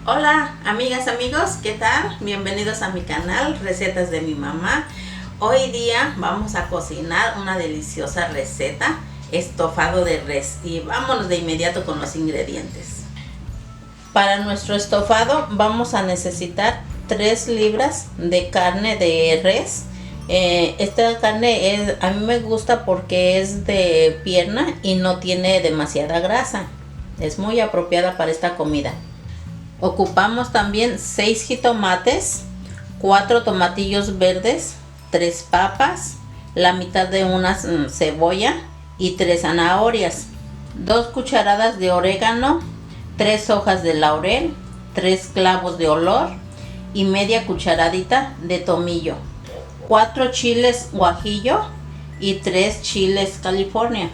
Hola amigas, amigos, ¿qué tal? Bienvenidos a mi canal Recetas de mi mamá. Hoy día vamos a cocinar una deliciosa receta, estofado de res, y vámonos de inmediato con los ingredientes. Para nuestro estofado vamos a necesitar 3 libras de carne de res. Esta carne a mí me gusta porque es de pierna y no tiene demasiada grasa. Es muy apropiada para esta comida. Ocupamos también 6 jitomates, 4 tomatillos verdes, 3 papas, la mitad de una cebolla y 3 zanahorias, 2 cucharadas de orégano, 3 hojas de laurel, 3 clavos de olor y media cucharadita de tomillo, 4 chiles guajillo y 3 chiles California.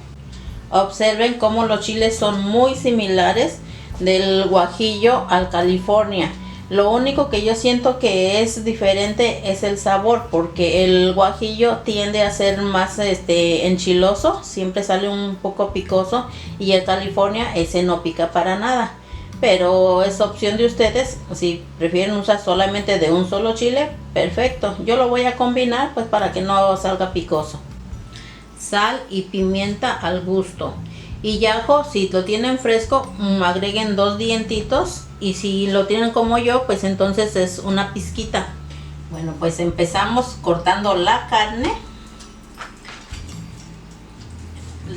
Observen cómo los chiles son muy similares del guajillo al California. Lo único que yo siento que es diferente es el sabor, porque el guajillo tiende a ser más enchiloso, siempre sale un poco picoso, y el California ese no pica para nada. Pero es opción de ustedes, si prefieren usar solamente de un solo chile, perfecto. Yo lo voy a combinar pues para que no salga picoso. Sal y pimienta al gusto. Y ajo, si lo tienen fresco, agreguen 2 dientitos, y si lo tienen como yo, pues entonces es una pizquita. Bueno, pues empezamos cortando la carne.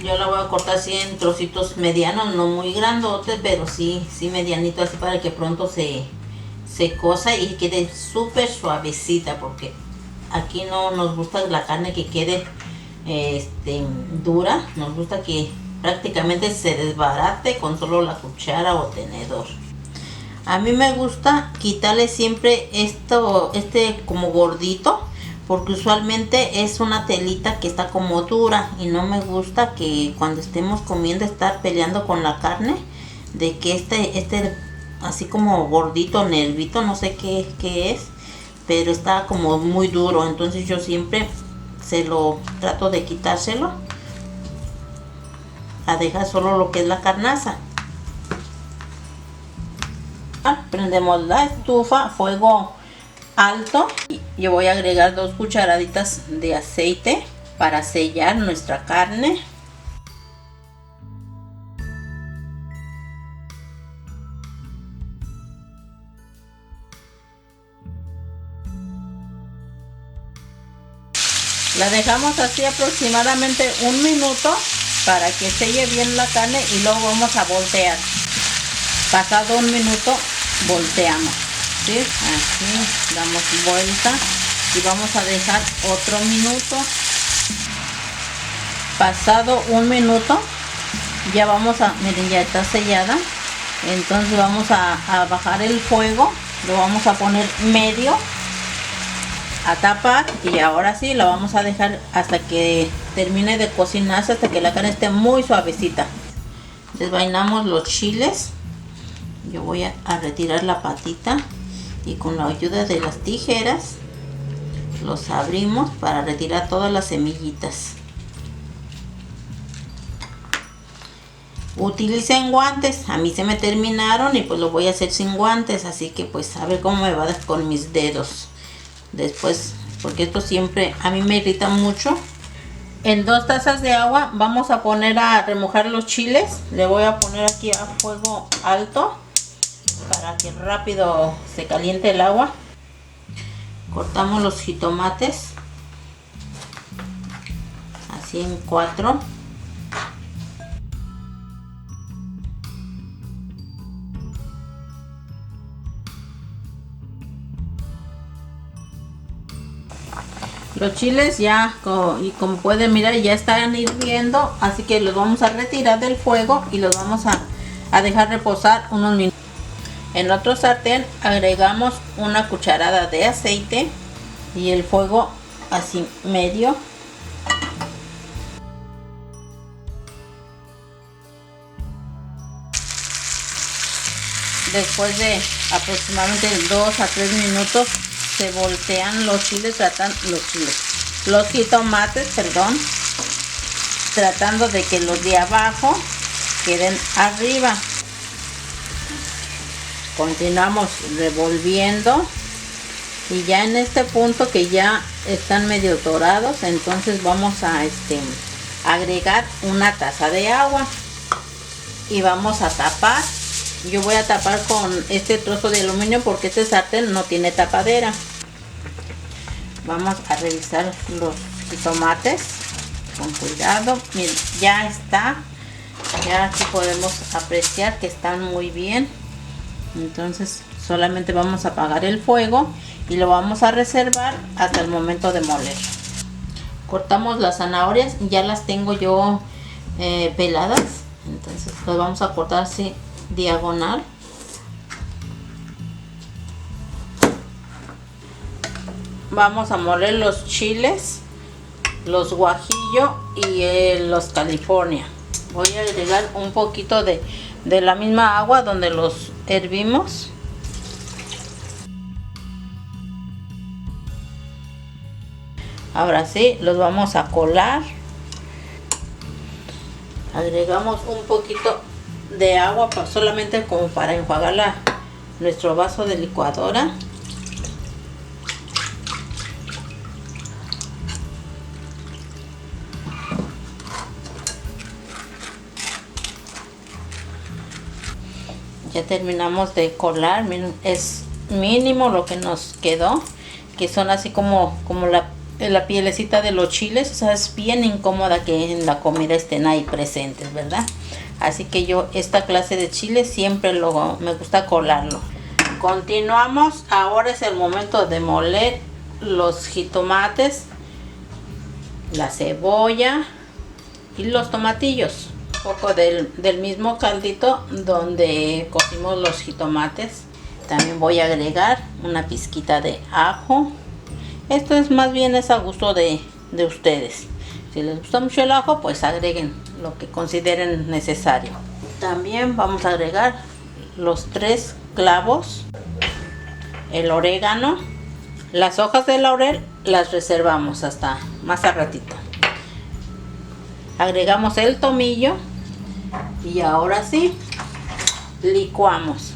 Yo la voy a cortar así en trocitos medianos, no muy grandotes, pero sí medianitos, así para que pronto se cosa y quede súper suavecita, porque aquí no nos gusta la carne que quede dura, nos gusta que prácticamente se desbarate con solo la cuchara o tenedor. A mí me gusta quitarle siempre como gordito, porque usualmente es una telita que está como dura, y no me gusta que cuando estemos comiendo estar peleando con la carne, de que así como gordito, nervito, no sé qué es, pero está como muy duro. Entonces yo siempre se lo trato de quitárselo, a dejar solo lo que es la carnaza. Prendemos la estufa a fuego alto y yo voy a agregar 2 cucharaditas de aceite para sellar nuestra carne. La dejamos así aproximadamente 1 minuto para que selle bien la carne, y luego vamos a voltear. Pasado 1 minuto volteamos, ¿sí? Así damos vuelta y vamos a dejar otro minuto. Pasado 1 minuto ya miren, ya está sellada. Entonces vamos a bajar el fuego, lo vamos a poner medio, a tapar, y ahora sí la vamos a dejar hasta que termine de cocinarse, hasta que la carne esté muy suavecita. Desvainamos los chiles. Yo voy a retirar la patita, y con la ayuda de las tijeras los abrimos para retirar todas las semillitas. Utilicen guantes, a mí se me terminaron y pues lo voy a hacer sin guantes, así que pues a ver cómo me va con mis dedos después, porque esto siempre a mí me irrita mucho. En 2 tazas de agua vamos a poner a remojar los chiles. Le voy a poner aquí a fuego alto para que rápido se caliente el agua. Cortamos los jitomates así en 4. Los chiles ya, como pueden mirar, ya están hirviendo, así que los vamos a retirar del fuego y los vamos a dejar reposar unos minutos. En otro sartén agregamos 1 cucharada de aceite y el fuego así medio. Después de aproximadamente 2 a 3 minutos se voltean los jitomates, perdón, tratando de que los de abajo queden arriba. Continuamos revolviendo y ya en este punto que ya están medio dorados, entonces vamos a agregar una taza de agua y vamos a tapar. Yo voy a tapar con este trozo de aluminio porque este sartén no tiene tapadera. Vamos a revisar los jitomates con cuidado. Miren, ya está. Ya aquí podemos apreciar que están muy bien. Entonces solamente vamos a apagar el fuego y lo vamos a reservar hasta el momento de moler. Cortamos las zanahorias, ya las tengo yo peladas. Entonces las vamos a cortar así diagonal. Vamos a moler los chiles, los guajillo y los California. Voy a agregar un poquito de la misma agua donde los hervimos. Ahora sí, los vamos a colar. Agregamos un poquito de agua solamente como para enjuagar nuestro vaso de licuadora. Ya terminamos de colar. Miren, es mínimo lo que nos quedó, que son así como la pielecita de los chiles. O sea, es bien incómoda que en la comida estén ahí presentes, ¿verdad? Así que yo esta clase de chile siempre me gusta colarlo. Continuamos. Ahora es el momento de moler los jitomates, la cebolla y los tomatillos. Poco del mismo caldito donde cocimos los jitomates. También voy a agregar una pizquita de ajo. Esto es más bien a gusto de ustedes. Si les gusta mucho el ajo, pues agreguen lo que consideren necesario. También vamos a agregar los 3 clavos, el orégano, las hojas de laurel las reservamos hasta más a ratito. Agregamos el tomillo. Y ahora sí, licuamos.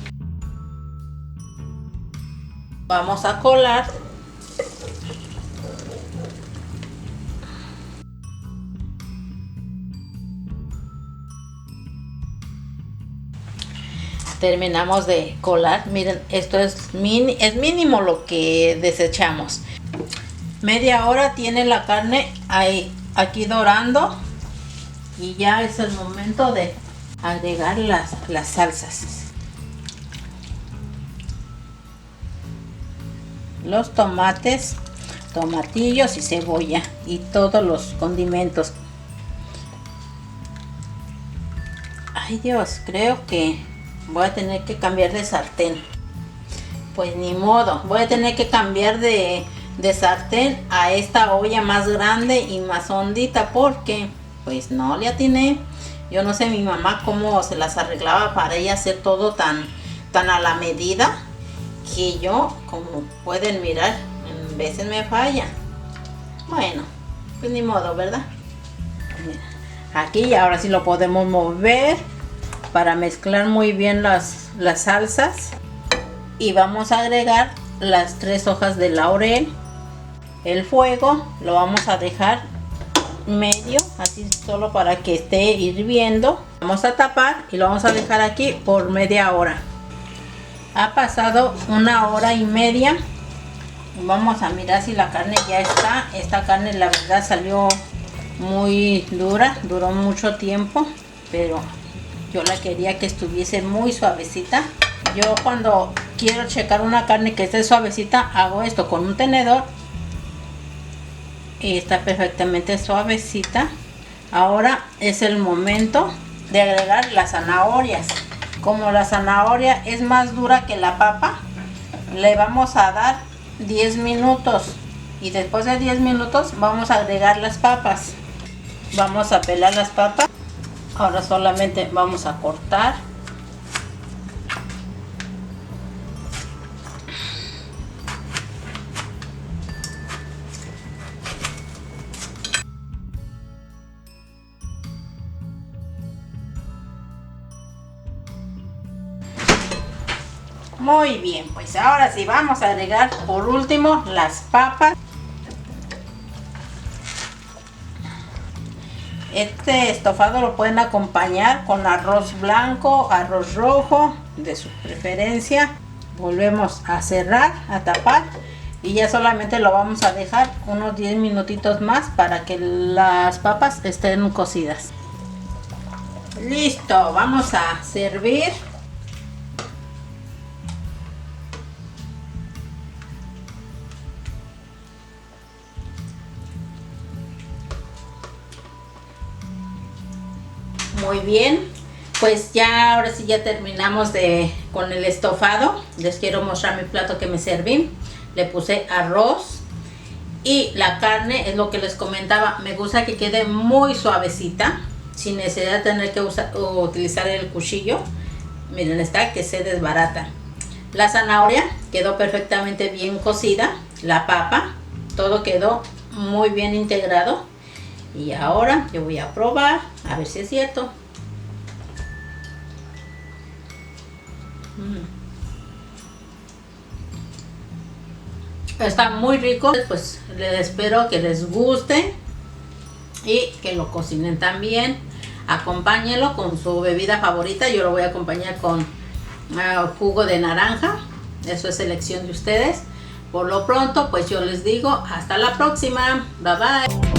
Vamos a colar. Terminamos de colar. Miren, esto es mínimo lo que desechamos. Media hora tiene la carne aquí dorando. Y ya es el momento de agregar las salsas. Los tomates, tomatillos y cebolla y todos los condimentos. Ay Dios, creo que voy a tener que cambiar de sartén. Pues ni modo, voy a tener que cambiar de sartén a esta olla más grande y más hondita porque pues no le atiné. Yo no sé mi mamá cómo se las arreglaba para ella hacer todo tan a la medida, que yo, como pueden mirar, en veces me falla. Bueno, pues ni modo, ¿verdad? Mira, aquí ahora sí lo podemos mover para mezclar muy bien las salsas. Y vamos a agregar las 3 hojas de laurel. El fuego lo vamos a dejar medio, así solo para que esté hirviendo. Vamos a tapar y lo vamos a dejar aquí por media hora. Ha pasado 1 hora y media. Vamos a mirar si la carne ya está. Esta carne la verdad salió muy dura, duró mucho tiempo, pero yo la quería que estuviese muy suavecita. Yo cuando quiero checar una carne que esté suavecita, hago esto con un tenedor y está perfectamente suavecita. Ahora es el momento de agregar las zanahorias. Como la zanahoria es más dura que la papa, le vamos a dar 10 minutos y después de 10 minutos vamos a agregar las papas. Vamos a pelar las papas. Ahora solamente vamos a cortar. Muy bien, pues ahora sí vamos a agregar por último las papas. Este estofado lo pueden acompañar con arroz blanco, arroz rojo, de su preferencia. Volvemos a cerrar, a tapar y ya solamente lo vamos a dejar unos 10 minutitos más para que las papas estén cocidas. Listo, vamos a servir. Muy bien, pues ya ahora sí ya terminamos con el estofado. Les quiero mostrar mi plato que me serví. Le puse arroz y la carne, es lo que les comentaba, me gusta que quede muy suavecita, sin necesidad de tener que utilizar el cuchillo. Miren, está que se desbarata. La zanahoria quedó perfectamente bien cocida, la papa, todo quedó muy bien integrado. Y ahora yo voy a probar, a ver si es cierto. Está muy rico, pues les espero que les guste y que lo cocinen también. Acompáñenlo con su bebida favorita. Yo lo voy a acompañar con jugo de naranja. Eso es elección de ustedes. Por lo pronto, pues yo les digo hasta la próxima. Bye bye.